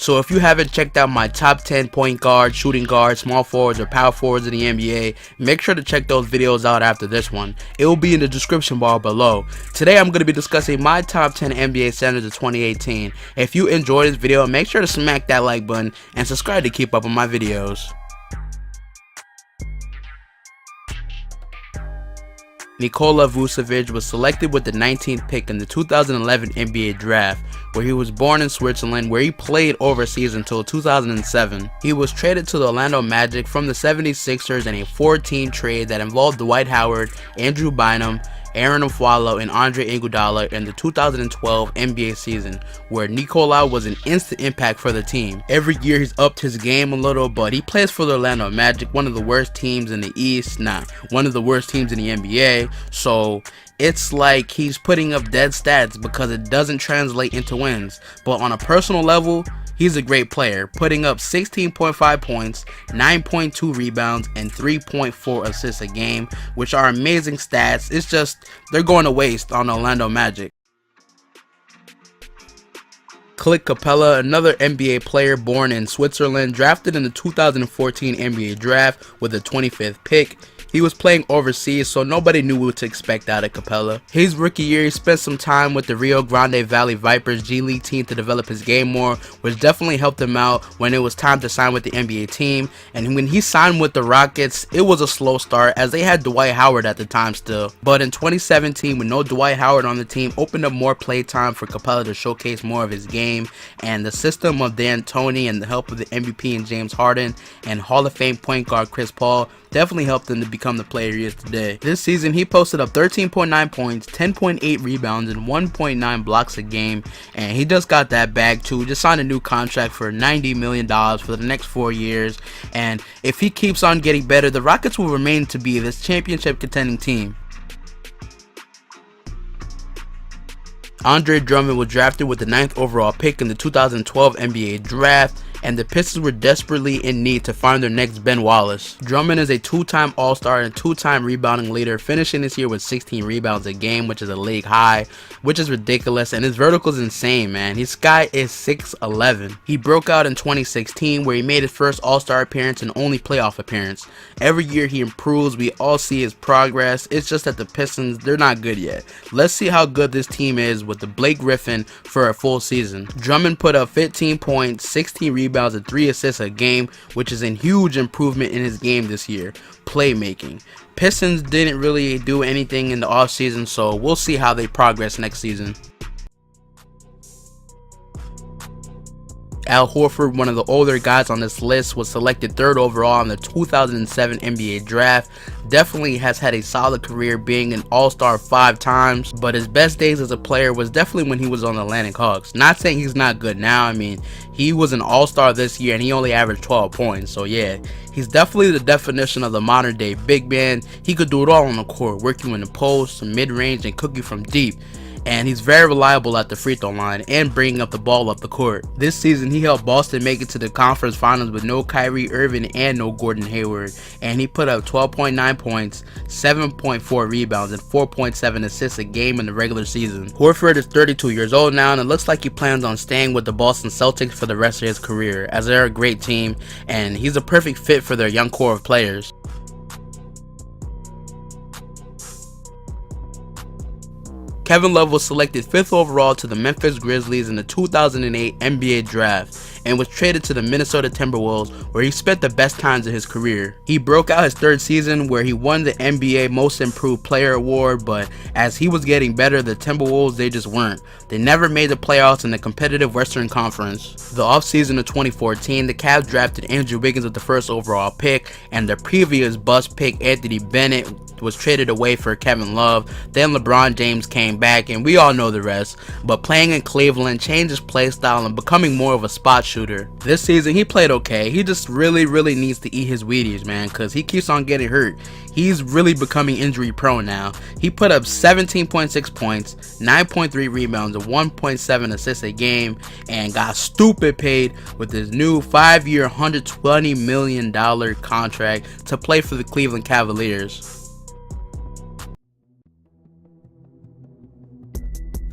So if you haven't checked out my top 10 point guard, shooting guard, small forwards, or power forwards in the NBA, make sure to check those videos out after this one. It will be in the description bar below. Today I'm going to be discussing my top 10 NBA centers of 2018. If you enjoyed this video, make sure to smack that like button and subscribe to keep up with my videos. Nikola Vucevic was selected with the 19th pick in the 2011 NBA draft, where he was born in Switzerland, where he played overseas until 2007. He was traded to the Orlando Magic from the 76ers in a 4-team trade that involved Dwight Howard, Andrew Bynum, Aaron Aflalo, and Andre Iguodala in the 2012 NBA season, where Nikola was an instant impact for the team. Every year he's upped his game a little, but he plays for the Orlando Magic, one of the worst teams in the East, one of the worst teams in the NBA, so it's like he's putting up dead stats because it doesn't translate into wins. But on a personal level, he's a great player, putting up 16.5 points, 9.2 rebounds, and 3.4 assists a game, which are amazing stats. It's just, they're going to waste on the Orlando Magic. Clint Capela, another NBA player born in Switzerland, drafted in the 2014 NBA draft with the 25th pick. He was playing overseas, so nobody knew what to expect out of Capela. His rookie year, he spent some time with the Rio Grande Valley Vipers G League team to develop his game more, which definitely helped him out when it was time to sign with the NBA team. And when he signed with the Rockets, it was a slow start as they had Dwight Howard at the time still. But in 2017, with no Dwight Howard on the team, opened up more play time for Capela to showcase more of his game. And the system of D'Antoni and the help of the MVP and James Harden and Hall of Fame point guard Chris Paul definitely helped him to become the player he is today. This season, he posted up 13.9 points, 10.8 rebounds, and 1.9 blocks a game, and he just got that bag too. Just signed a new contract for $90 million for the next 4 years, and if he keeps on getting better, the Rockets will remain to be this championship contending team. Andre Drummond was drafted with the 9th overall pick in the 2012 NBA draft, and the Pistons were desperately in need to find their next Ben Wallace. Drummond is a 2-time All-Star and 2-time rebounding leader, finishing this year with 16 rebounds a game, which is a league high, which is ridiculous, and his vertical is insane, man. His guy is 6'11". He broke out in 2016, where he made his first All-Star appearance and only playoff appearance. Every year he improves, we all see his progress. It's just that the Pistons, they're not good yet. Let's see how good this team is with the Blake Griffin for a full season. Drummond put up 15 points, 16 rebounds, and 3 assists a game, which is a huge improvement in his game this year. Playmaking. Pistons didn't really do anything in the offseason, so we'll see how they progress next season. Al Horford, one of the older guys on this list, was selected 3rd overall in the 2007 NBA draft. Definitely has had a solid career, being an All-Star 5 times, but his best days as a player was definitely when he was on the Atlantic Hawks. Not saying he's not good now. I mean, he was an All-Star this year and he only averaged 12 points, so yeah, he's definitely the definition of the modern day big man. He could do it all on the court, work you in the post, mid-range, and cook you from deep. And he's very reliable at the free throw line and bringing up the ball up the court. This season, he helped Boston make it to the conference finals with no Kyrie Irving and no Gordon Hayward, and he put up 12.9 points, 7.4 rebounds, and 4.7 assists a game in the regular season. Horford is 32 years old now, and it looks like he plans on staying with the Boston Celtics for the rest of his career, as they're a great team, and he's a perfect fit for their young core of players. Kevin Love was selected 5th overall to the Memphis Grizzlies in the 2008 NBA draft and was traded to the Minnesota Timberwolves, where he spent the best times of his career. He broke out his 3rd season where he won the NBA Most Improved Player award, but as he was getting better, the Timberwolves, they just weren't. They never made the playoffs in the competitive Western Conference. The offseason of 2014, the Cavs drafted Andrew Wiggins with the 1st overall pick, and the previous bust pick, Anthony Bennett, was traded away for Kevin Love. Then LeBron James came back, and we all know the rest. But playing in Cleveland changed his play style and becoming more of a spot shooter. This season he played okay. He just really needs to eat his Wheaties, man, because he keeps on getting hurt. He's really becoming injury prone now. He put up 17.6 points, 9.3 rebounds, and 1.7 assists a game, and got stupid paid with his new 5-year $120 million contract to play for the Cleveland Cavaliers.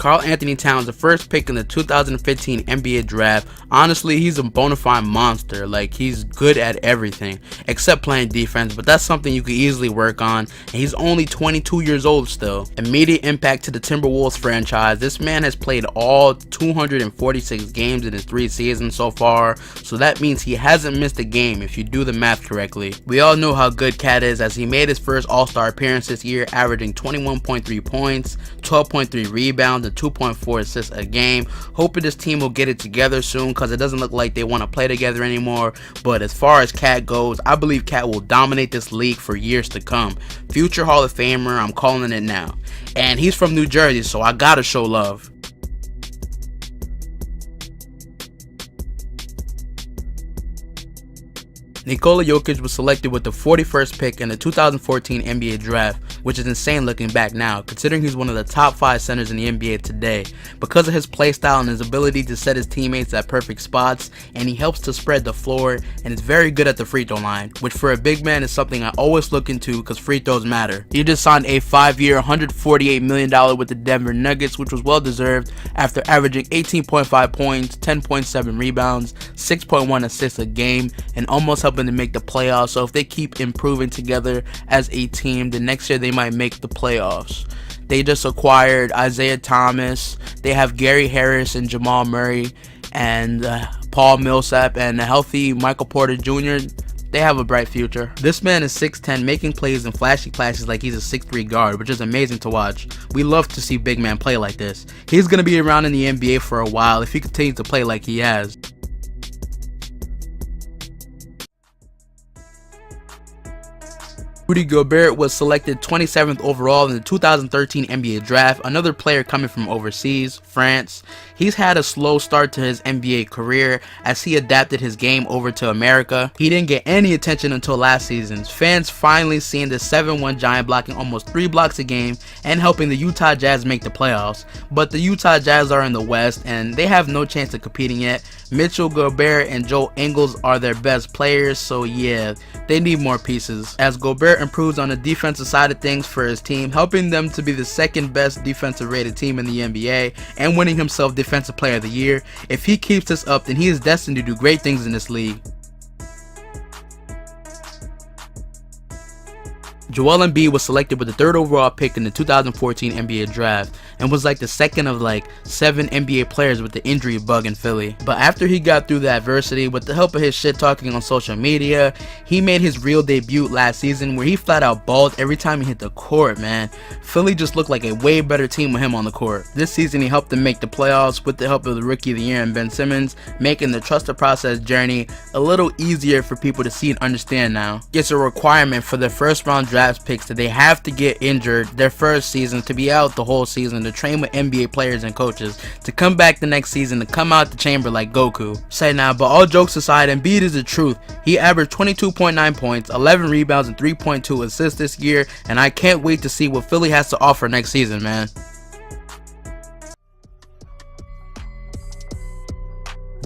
Karl-Anthony Towns, the first pick in the 2015 NBA draft. Honestly, he's a bona fide monster. Like, he's good at everything except playing defense, but that's something you could easily work on, and he's only 22 years old still. Immediate impact to the Timberwolves franchise. This man has played all 246 games in his 3 seasons so far, so that means he hasn't missed a game if you do the math correctly. We all know how good Cat is, as he made his first All-Star appearance this year, averaging 21.3 points, 12.3 rebounds, and 2.4 assists a game. Hoping this team will get it together soon, because it doesn't look like they want to play together anymore. But as far as Cat goes, I believe Cat will dominate this league for years to come. Future Hall of Famer, I'm calling it now. And he's from New Jersey, so I gotta show love. Nikola Jokic was selected with the 41st pick in the 2014 NBA draft, which is insane looking back now, considering he's one of the top 5 centers in the NBA today. Because of his play style and his ability to set his teammates at perfect spots, and he helps to spread the floor, and is very good at the free throw line, which for a big man is something I always look into because free throws matter. He just signed a 5-year, $148 million with the Denver Nuggets, which was well deserved after averaging 18.5 points, 10.7 rebounds, 6.1 assists a game, and almost helping to make the playoffs. So if they keep improving together as a team, the next year they might make the playoffs. They just acquired Isaiah Thomas. They have Gary Harris and Jamal Murray and Paul Millsap and a healthy Michael Porter Jr. They have a bright future. This man is 6'10", making plays in flashy passes like he's a 6'3" guard, which is amazing to watch. We love to see big man play like this. He's going to be around in the NBA for a while if he continues to play like he has. Rudy Gobert was selected 27th overall in the 2013 NBA draft, another player coming from overseas, France. He's had a slow start to his NBA career as he adapted his game over to America. He didn't get any attention until last season. Fans finally seen the 7'1" giant blocking almost 3 blocks a game and helping the Utah Jazz make the playoffs. But the Utah Jazz are in the West and they have no chance of competing yet. Mitchell Gobert and Joe Ingles are their best players, so yeah, they need more pieces. As Gobert improves on the defensive side of things for his team, helping them to be the 2nd best defensive rated team in the NBA and winning himself Defensive Player of the Year. If he keeps this up, then he is destined to do great things in this league. Joel Embiid was selected with the 3rd overall pick in the 2014 NBA draft and was like the 2nd of like 7 NBA players with the injury bug in Philly. But after he got through the adversity with the help of his shit talking on social media, he made his real debut last season where he flat out balled every time he hit the court, man. Philly just looked like a way better team with him on the court. This season he helped them make the playoffs with the help of the Rookie of the Year and Ben Simmons, making the trust the process journey a little easier for people to see and understand now. It's a requirement for the 1st round draft picks that they have to get injured their first season, to be out the whole season, to train with NBA players and coaches, to come back the next season, to come out the chamber like Goku. Say now, but all jokes aside, Embiid is the truth. He averaged 22.9 points, 11 rebounds, and 3.2 assists this year, and I can't wait to see what Philly has to offer next season, man.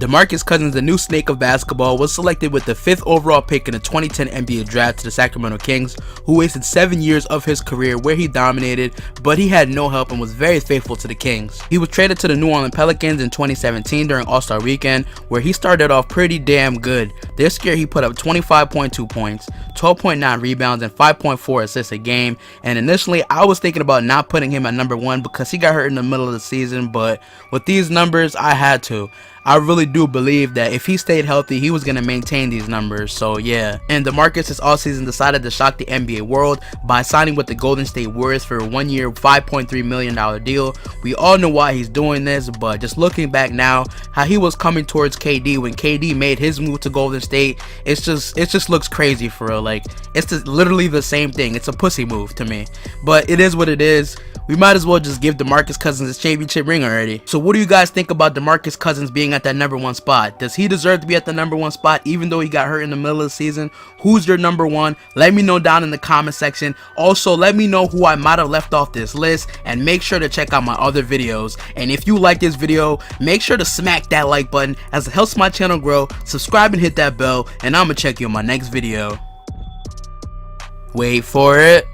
DeMarcus Cousins, the new snake of basketball, was selected with the 5th overall pick in the 2010 NBA draft to the Sacramento Kings, who wasted 7 years of his career where he dominated, but he had no help and was very faithful to the Kings. He was traded to the New Orleans Pelicans in 2017 during All-Star Weekend, where he started off pretty damn good. This year he put up 25.2 points, 12.9 rebounds, and 5.4 assists a game, and initially I was thinking about not putting him at number 1 because he got hurt in the middle of the season, but with these numbers I had to. I really do believe that if he stayed healthy, he was going to maintain these numbers, so yeah. And DeMarcus this offseason decided to shock the NBA world by signing with the Golden State Warriors for a 1-year, $5.3 million deal. We all know why he's doing this, but just looking back now, how he was coming towards KD when KD made his move to Golden State, it just looks crazy for real. Like, it's just literally the same thing. It's a pussy move to me, but it is what it is. We might as well just give DeMarcus Cousins his championship ring already. So what do you guys think about DeMarcus Cousins being at that number 1 spot? Does he deserve to be at the number 1 spot even though he got hurt in the middle of the season? Who's your number 1? Let me know down in the comment section. Also, let me know who I might have left off this list, and make sure to check out my other videos. And if you like this video, make sure to smack that like button as it helps my channel grow. Subscribe and hit that bell, and I'm gonna check you on my next video. Wait for it.